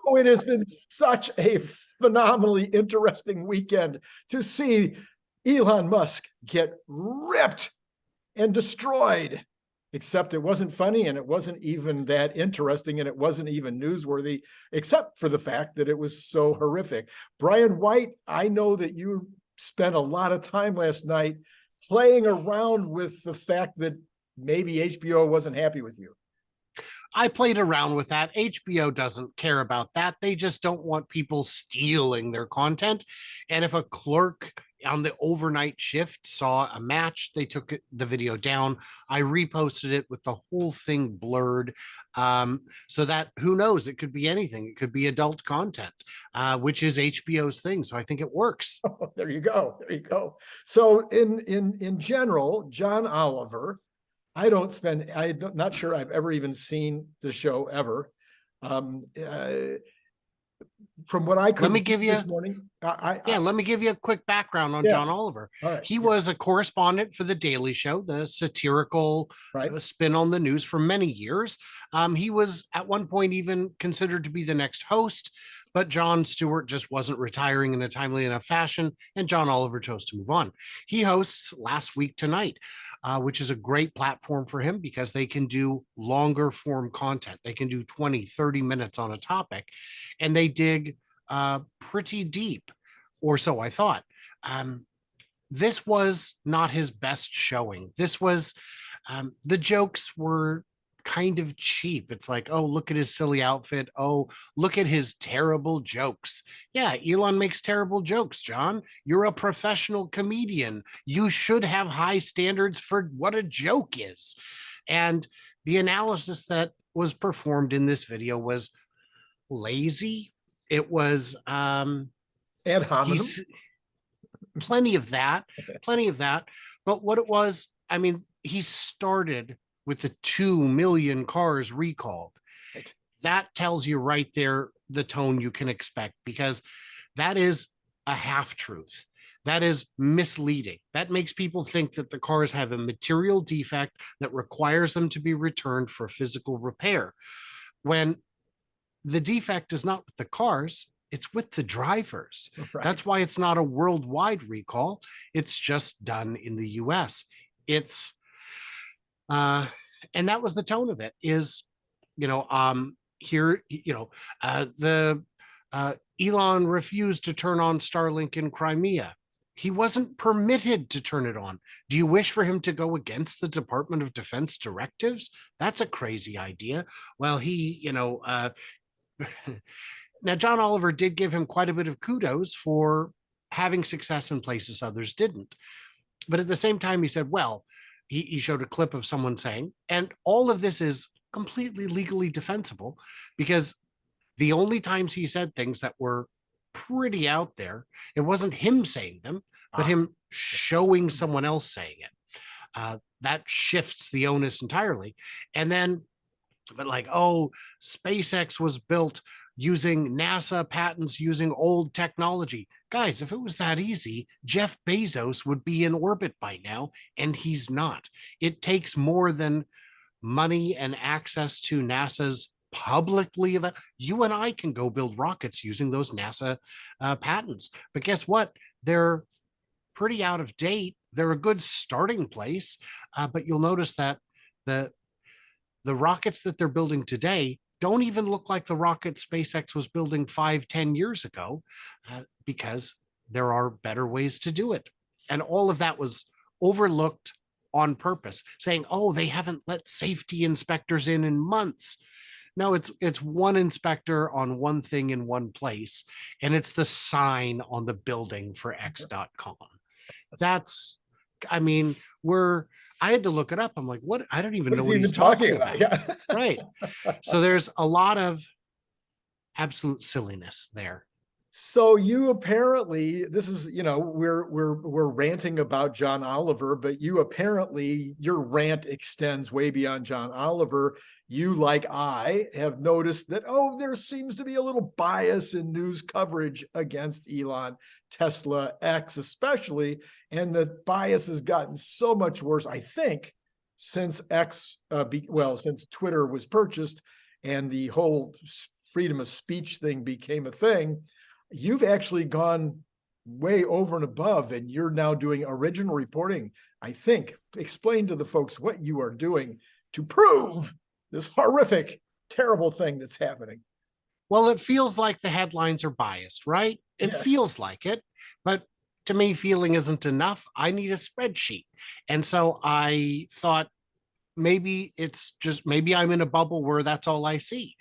Oh, it has been such a phenomenally interesting weekend to see Elon Musk get ripped and destroyed. Except it wasn't funny and it wasn't even that interesting and it wasn't even newsworthy, except for the fact that it was so horrific. Brian White, I know that you spent a lot of time last night playing around with the fact that maybe HBO wasn't happy with you. I played around with that. HBO doesn't care about that. They just don't want people stealing their content. And if a clerk on the overnight shift saw a match, they took the video down. I reposted it with the whole thing blurred, so that who knows, it could be anything. It could be adult content, which is HBO's thing. So I think it works. Oh, there you go. There you go. So in general, John Oliver, I'm not sure I've ever even seen the show ever. From what I could let me give you this morning, let me give you a quick background on John Oliver. Right, he was a correspondent for The Daily Show, the satirical spin on the news for many years. He was at one point even considered to be the next host, but Jon Stewart just wasn't retiring in a timely enough fashion, and John Oliver chose to move on. He hosts Last Week Tonight, which is a great platform for him because they can do longer form content. They can do 20, 30 minutes on a topic, and they dig pretty deep, or so I thought. This was not his best showing. This was, the jokes were kind of cheap. It's like, oh, look at his silly outfit. Oh, look at his terrible jokes. Yeah, Elon makes terrible jokes, John. You're a professional comedian. You should have high standards for what a joke is. And the analysis that was performed in this video was lazy. It was ad hominem. Plenty of that. But what it was, I mean, he started with the 2 million cars recalled. Right. That tells you right there the tone you can expect, because that is a half-truth. That is misleading. That makes people think that the cars have a material defect that requires them to be returned for physical repair, when the defect is not with the cars, it's with the drivers. Right. That's why it's not a worldwide recall. It's just done in the US. It's and that was the tone of it, is, here, Elon refused to turn on Starlink in Crimea. He wasn't permitted to turn it on. Do you wish for him to go against the Department of Defense directives? That's a crazy idea. Well, now, John Oliver did give him quite a bit of kudos for having success in places others didn't. But at the same time, he said, well, he showed a clip of someone saying, and all of this is completely legally defensible, because the only times he said things that were pretty out there, it wasn't him saying them, but him showing someone else saying it. That shifts the onus entirely. And then, but like, oh, SpaceX was built using NASA patents, using old technology. Guys, if it was that easy, Jeff Bezos would be in orbit by now, and he's not. It takes more than money and access to NASA's publicly. You and I can go build rockets using those NASA patents. But guess what? They're pretty out of date. They're a good starting place, but you'll notice that the rockets that they're building today don't even look like the rocket SpaceX was building 5-10 years ago, because there are better ways to do it. And all of that was overlooked on purpose, saying, oh, they haven't let safety inspectors in months. No, it's one inspector on one thing in one place, and it's the sign on the building for X.com. That's, I mean, I had to look it up. I'm like, what? I don't even know what he's talking about. Yeah. Right. So there's a lot of absolute silliness there. So you apparently, this is, we're ranting about John Oliver, but you apparently, your rant extends way beyond John Oliver. You, like I, have noticed that, there seems to be a little bias in news coverage against Elon, Tesla, X especially, and the bias has gotten so much worse, I think, since since Twitter was purchased and the whole freedom of speech thing became a thing, you've actually gone way over and above, and you're now doing original reporting. I think, explain to the folks what you are doing to prove this horrific, terrible thing that's happening. Well, it feels like the headlines are biased, right? It Yes. feels like it, but to me, feeling isn't enough. I need a spreadsheet. And so I thought maybe maybe I'm in a bubble where that's all I see.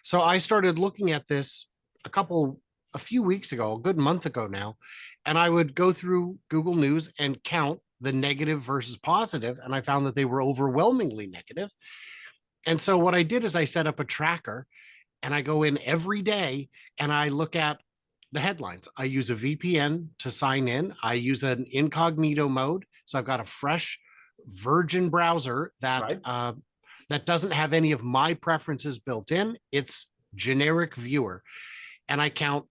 So I started looking at this a few weeks ago, a good month ago now, and I would go through Google News and count the negative versus positive, and I found that they were overwhelmingly negative. And so what I did is I set up a tracker, and I go in every day and I look at the headlines. I use a VPN to sign in. I use an incognito mode, so I've got a fresh virgin browser that that doesn't have any of my preferences built in. It's generic viewer, and I count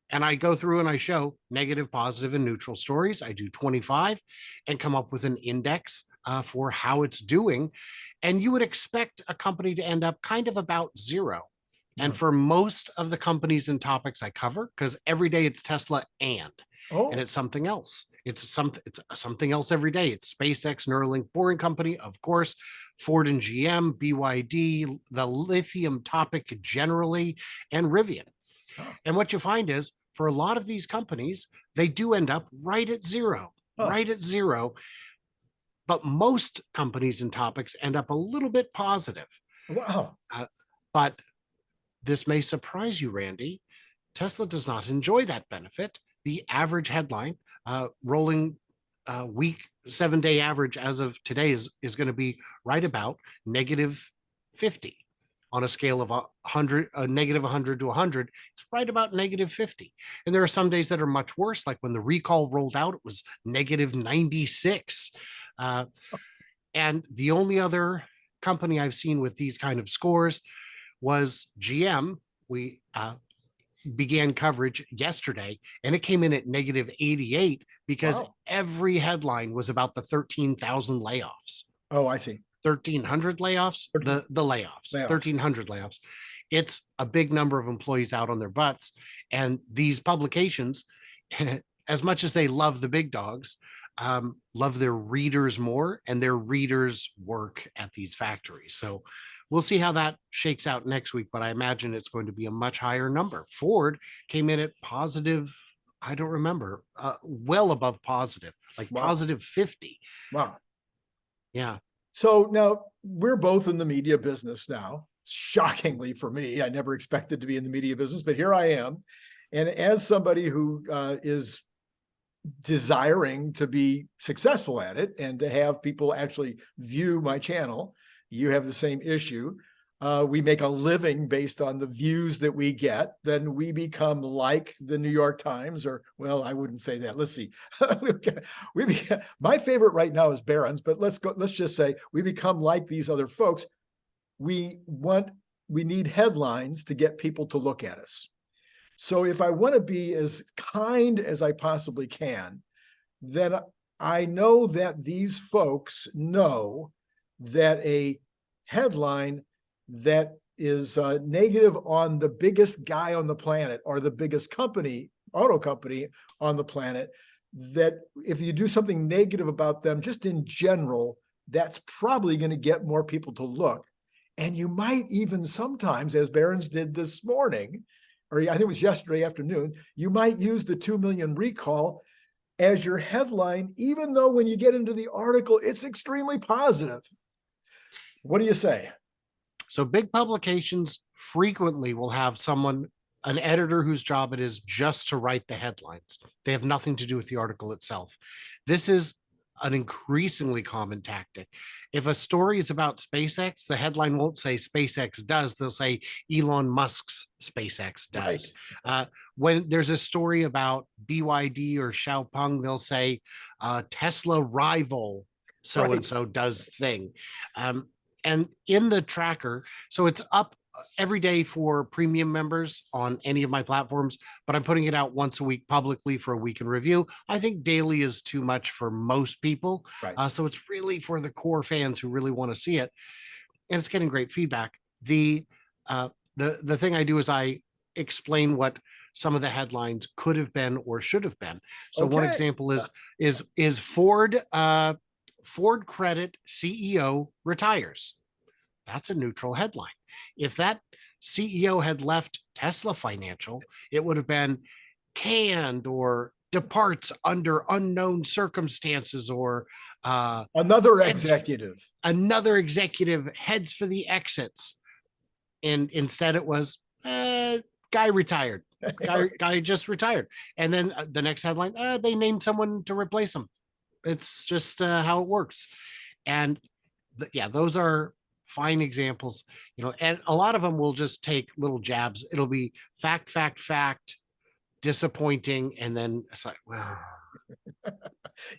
and I go through and I show negative, positive, and neutral stories. I do 25 and come up with an index for how it's doing. And you would expect a company to end up kind of about zero. And for most of the companies and topics I cover, because every day it's Tesla and it's something else. It's something else every day. It's SpaceX, Neuralink, Boring Company, of course, Ford and GM, BYD, the lithium topic generally, and Rivian. And what you find is for a lot of these companies, they do end up right at zero, right at zero. But most companies and topics end up a little bit positive. Wow. But this may surprise you, Randy. Tesla does not enjoy that benefit. The average headline, rolling week 7-day average as of today is going to be right about negative 50 on a scale of 100, negative 100 to 100. It's right about negative 50. And there are some days that are much worse, like when the recall rolled out, it was negative 96. And the only other company I've seen with these kind of scores was GM. We began coverage yesterday, and it came in at negative 88 because every headline was about the 13,000 layoffs. Oh, I see. 1,300 layoffs, the layoffs, 1,300 layoffs. It's a big number of employees out on their butts. And these publications, as much as they love the big dogs, love their readers more, and their readers work at these factories. So we'll see how that shakes out next week, but I imagine it's going to be a much higher number. Ford came in at positive, I don't remember, well above positive, like positive 50. Wow. Yeah. So now we're both in the media business now. Shockingly for me, I never expected to be in the media business, but here I am. And as somebody who is desiring to be successful at it and to have people actually view my channel, you have the same issue. We make a living based on the views that we get. Then we become like the New York Times, or, well, I wouldn't say that. Let's see. My favorite right now is Barron's, but let's just say we become like these other folks. We need headlines to get people to look at us. So if I want to be as kind as I possibly can, then I know that these folks know that a headline that is negative on the biggest guy on the planet or the biggest company, auto company on the planet, that if you do something negative about them, just in general, that's probably going to get more people to look. And you might even sometimes, as Barron's did this morning, or I think it was yesterday afternoon, you might use the 2 million recall as your headline, even though when you get into the article, it's extremely positive. What do you say? So big publications frequently will have an editor whose job it is just to write the headlines. They have nothing to do with the article itself. This is an increasingly common tactic. If a story is about SpaceX, the headline won't say SpaceX does, they'll say Elon Musk's SpaceX does. Right. When there's a story about BYD or Xiaopeng, they'll say Tesla rival so-and-so does thing. And in the tracker, so it's up every day for premium members on any of my platforms, but I'm putting it out once a week publicly for a week in review. I think daily is too much for most people. Right. So it's really for the core fans who really want to see it. And it's getting great feedback. The the thing I do is I explain what some of the headlines could have been or should have been. So one Okay. example is Ford Credit CEO retires. That's a neutral headline. If that CEO had left Tesla Financial, it would have been canned or departs under unknown circumstances, or Another heads, executive. another executive heads for the exits. And instead it was guy retired. Guy just retired. And then the next headline, they named someone to replace him. It's just how it works. And yeah, those are fine examples, and a lot of them will just take little jabs. It'll be fact, disappointing, and then it's like, wow.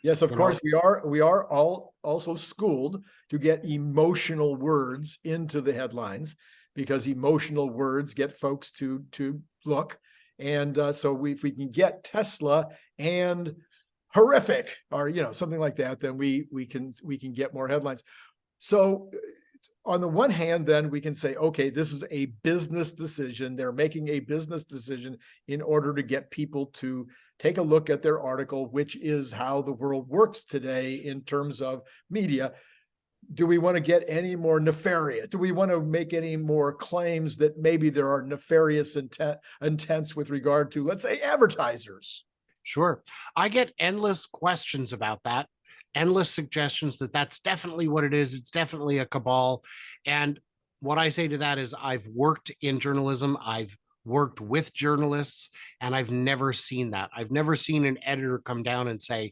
Yes, of course, we are all also schooled to get emotional words into the headlines, because emotional words get folks to look. And so if we can get Tesla and horrific, or something like that, then we can get more headlines. So on the one hand, then we can say, okay, this is a business decision. They're making a business decision in order to get people to take a look at their article, which is how the world works today in terms of media. Do we want to get any more nefarious? Do we want to make any more claims that maybe there are nefarious intents with regard to, let's say, advertisers? Sure. I get endless questions about that, endless suggestions that that's definitely what it is. It's definitely a cabal. And what I say to that is, I've worked in journalism, I've worked with journalists, and I've never seen that. I've never seen an editor come down and say,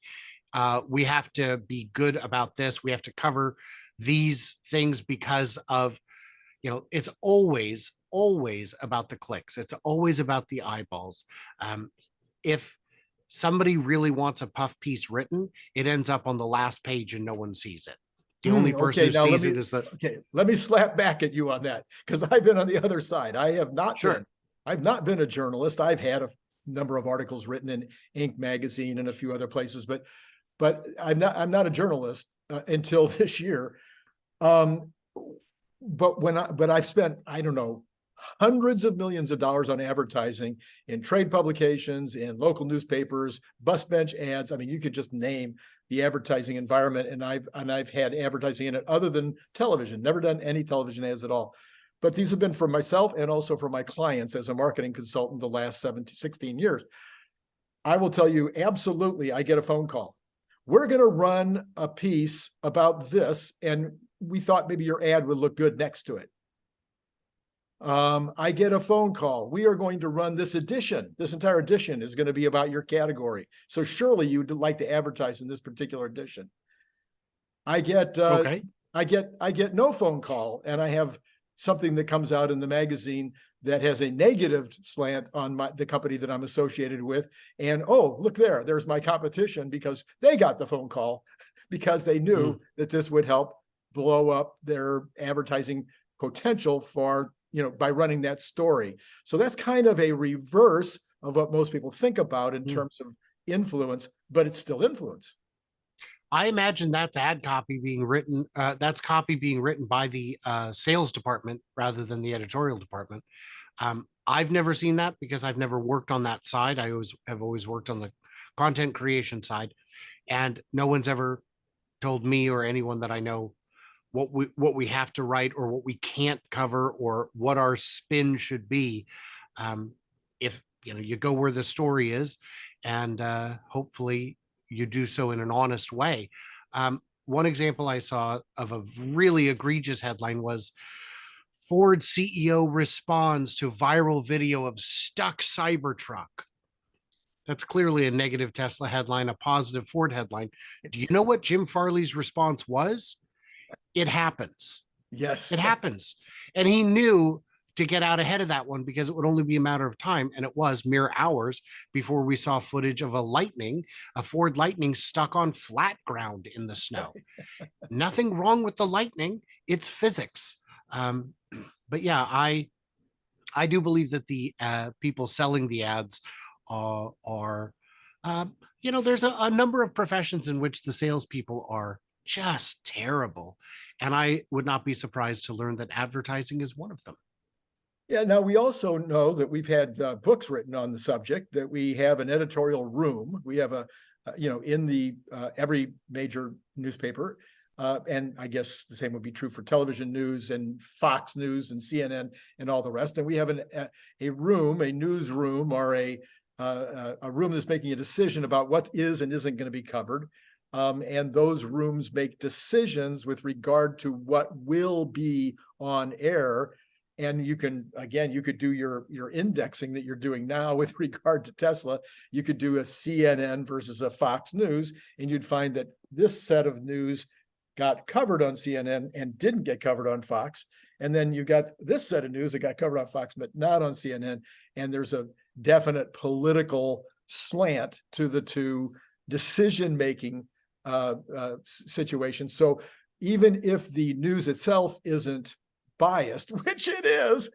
we have to be good about this. We have to cover these things because of, it's always about the clicks. It's always about the eyeballs. If somebody really wants a puff piece written, it ends up on the last page and no one sees it. The only person who sees it is the. Okay, let me slap back at you on that, because I've been on the other side. I've not been a journalist. I've had a number of articles written in Inc. magazine and a few other places, but I'm not a journalist until this year. But I've spent, I don't know, hundreds of millions of dollars on advertising in trade publications, in local newspapers, bus bench ads. I mean, you could just name the advertising environment, and I've had advertising in it other than television. Never done any television ads at all. But these have been for myself and also for my clients as a marketing consultant the last 16 years. I will tell you, absolutely, I get a phone call. We're going to run a piece about this, and we thought maybe your ad would look good next to it. I get a phone call. We are going to run this edition. This entire edition is going to be about your category. So surely you'd like to advertise in this particular edition. I get no phone call, and I have something that comes out in the magazine that has a negative slant on the company that I'm associated with. And oh, look there's my competition, because they got the phone call because they knew that this would help blow up their advertising potential for, by running that story. So that's kind of a reverse of what most people think about in terms of influence, but it's still influence. I imagine that's ad copy being written. That's copy being written by the sales department rather than the editorial department. I've never seen that because I've never worked on that side. I have always worked on the content creation side, and no one's ever told me or anyone that I know what we have to write or what we can't cover or what our spin should be. If you go where the story is, and hopefully you do so in an honest way. One example I saw of a really egregious headline was Ford CEO responds to viral video of stuck Cybertruck. That's clearly a negative Tesla headline, a positive Ford headline. Do you know what Jim Farley's response was? It happens. Yes. It happens. And he knew to get out ahead of that one because it would only be a matter of time. And it was mere hours before we saw footage of a Ford Lightning stuck on flat ground in the snow. Nothing wrong with the Lightning. It's physics. But yeah, I do believe that the people selling the ads are there's a number of professions in which the salespeople are just terrible. And I would not be surprised to learn that advertising is one of them. Yeah, now we also know that we've had books written on the subject, that we have an editorial room. We have in the every major newspaper, and I guess the same would be true for television news and Fox News and CNN and all the rest. And we have a room, a newsroom, or a room that's making a decision about what is and isn't going to be covered. And those rooms make decisions with regard to what will be on air. And you could do your indexing that you're doing now with regard to Tesla. You could do a CNN versus a Fox News, and you'd find that this set of news got covered on CNN and didn't get covered on Fox. And then you got this set of news that got covered on Fox, but not on CNN. And there's a definite political slant to the two decision-making situations. So even if the news itself isn't biased, which it is,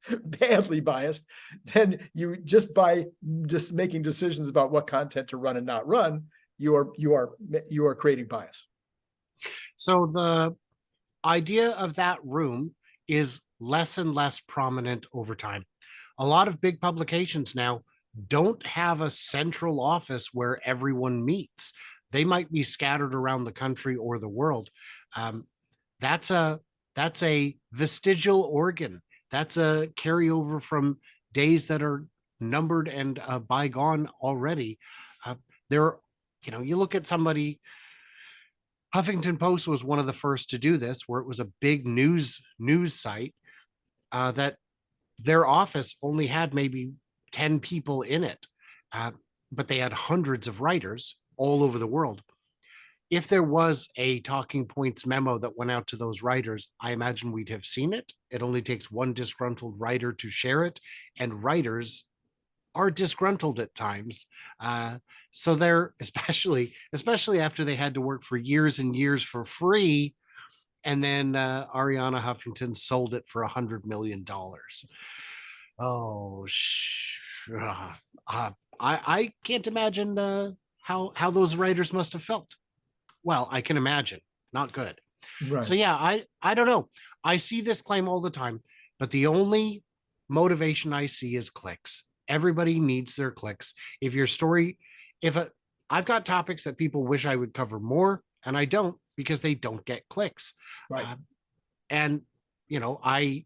badly biased, then you just making decisions about what content to run and not run, you are creating bias. So the idea of that room is less and less prominent over time. A lot of big publications now don't have a central office where everyone meets. They might be scattered around the country or the world. That's a vestigial organ. That's a carryover from days that are numbered and bygone already. You look at somebody. Huffington Post was one of the first to do this, where it was a big news site that their office only had maybe 10 people in it, but they had hundreds of writers all over the world. If there was a talking points memo that went out to those writers, I imagine we'd have seen it. It only takes one disgruntled writer to share it, and writers are disgruntled at times. So they're especially after they had to work for years and years for free, and then Ariana Huffington sold it for $100 million. Oh, I can't imagine how those writers must have felt. Well, I can imagine, not good. Right. So yeah, I don't know. I see this claim all the time, but the only motivation I see is clicks. Everybody needs their clicks. I've got topics that people wish I would cover more, and I don't, because they don't get clicks. Right. And I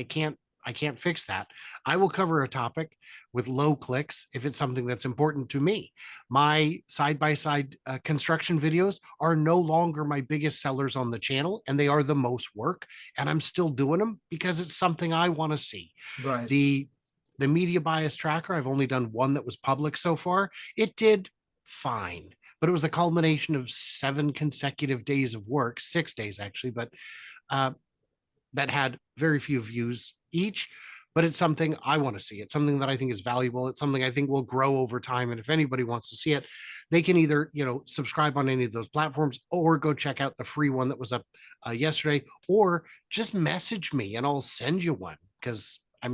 can't fix that. I will cover a topic with low clicks if it's something that's important to me. My side-by-side construction videos are no longer my biggest sellers on the channel, and they are the most work, and I'm still doing them because it's something I want to see. Right. The media bias tracker, I've only done one that was public so far. It did fine, but it was the culmination of 7 consecutive days of work, 6 days actually, but that had very few views each. But it's something I want to see. It's something that I think is valuable. It's something I think will grow over time. And if anybody wants to see it, they can either, subscribe on any of those platforms, or go check out the free one that was up yesterday, or just message me and I'll send you one. Because I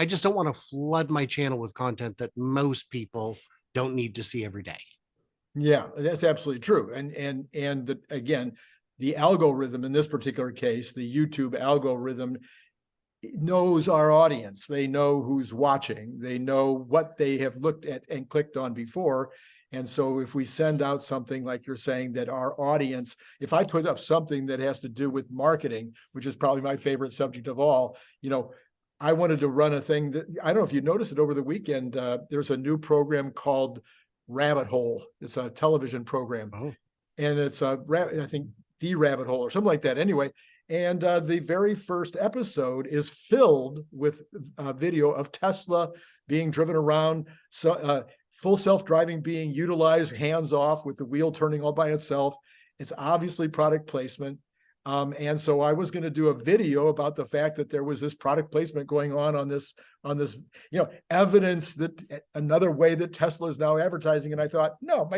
just don't want to flood my channel with content that most people don't need to see every day. Yeah, that's absolutely true. And again, the algorithm in this particular case, the YouTube algorithm, knows our audience. They know who's watching. They know what they have looked at and clicked on before. And so if we send out something like you're saying, that our audience, if I put up something that has to do with marketing, which is probably my favorite subject of all, I wanted to run a thing that, I don't know if you noticed it over the weekend, there's a new program called Rabbit Hole. It's a television program. Oh. And it's I think The Rabbit Hole or something like that. Anyway, and the very first episode is filled with video of Tesla being driven around, full self-driving being utilized, hands off, with the wheel turning all by itself. It's obviously product placement. And so I was going to do a video about the fact that there was this product placement going on this, evidence that another way that Tesla is now advertising. And I thought, no,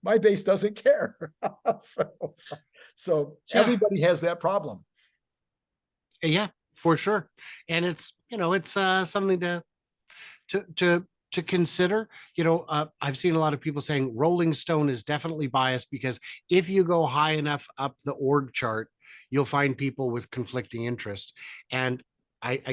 my base doesn't care. So Yeah. Everybody has that problem. Yeah, for sure. And it's something to consider. I've seen a lot of people saying Rolling Stone is definitely biased, because if you go high enough up the org chart, you'll find people with conflicting interest. And I'm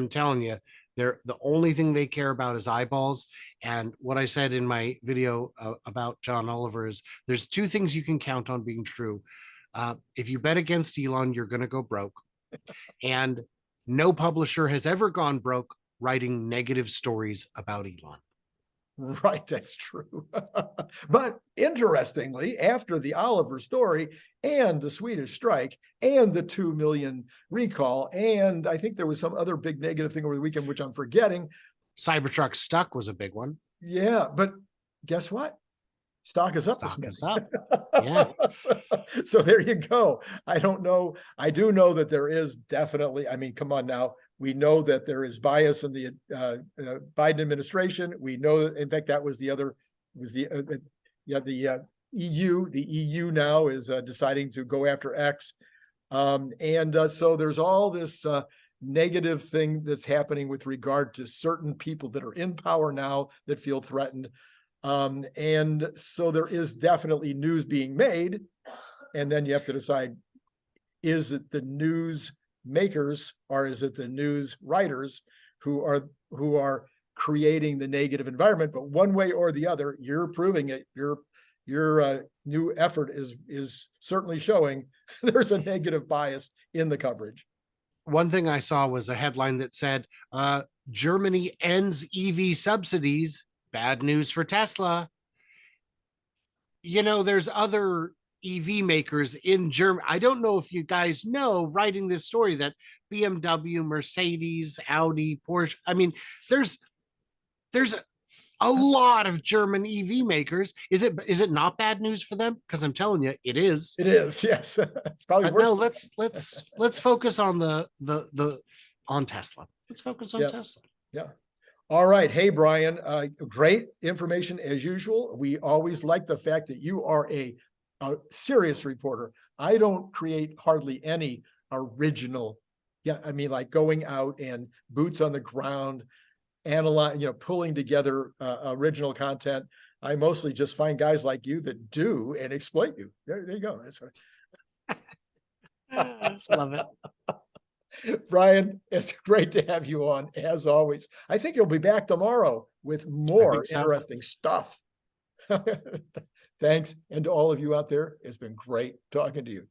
telling you, the only thing they care about is eyeballs. And what I said in my video about John Oliver is there's two things you can count on being true. If you bet against Elon, you're going to go broke. And no publisher has ever gone broke writing negative stories about Elon. Right, that's true. But interestingly, after the Oliver story and the Swedish strike and the 2 million recall, and I think there was some other big negative thing over the weekend, which I'm forgetting. Cybertruck stuck was a big one. Yeah, but guess what? Stock is up Stock this is up. morning. Yeah. So there you go. I don't know. I do know that there is definitely, I mean, come on now. We know that there is bias in the Biden administration. We know that, in fact, that was the other, EU. The EU now is deciding to go after X. So there's all this negative thing that's happening with regard to certain people that are in power now that feel threatened. And so there is definitely news being made. And then you have to decide, is it the news makers or is it the news writers who are creating the negative environment? But one way or the other, you're proving it. Your new effort is certainly showing there's a negative bias in the coverage. One thing I saw was a headline that said, Germany ends EV subsidies. Bad news for Tesla. You know, there's other EV makers in Germany. I don't know if you guys know, writing this story, that BMW, Mercedes, Audi, Porsche. I mean, there's a lot of German EV makers. Is it not bad news for them? Because I'm telling you, it is. It is, yes. It's probably But worse. no, let's focus on on Tesla. Let's focus on Tesla. Yeah. All right. Hey, Brian, great information as usual. We always like the fact that you are a serious reporter. I don't create hardly any original. Yeah. I mean, like going out and boots on the ground, analyze, pulling together original content. I mostly just find guys like you that do and exploit you. There you go. That's right. Love it. Brian, it's great to have you on as always. I think you'll be back tomorrow with more interesting stuff. Thanks. And to all of you out there, it's been great talking to you.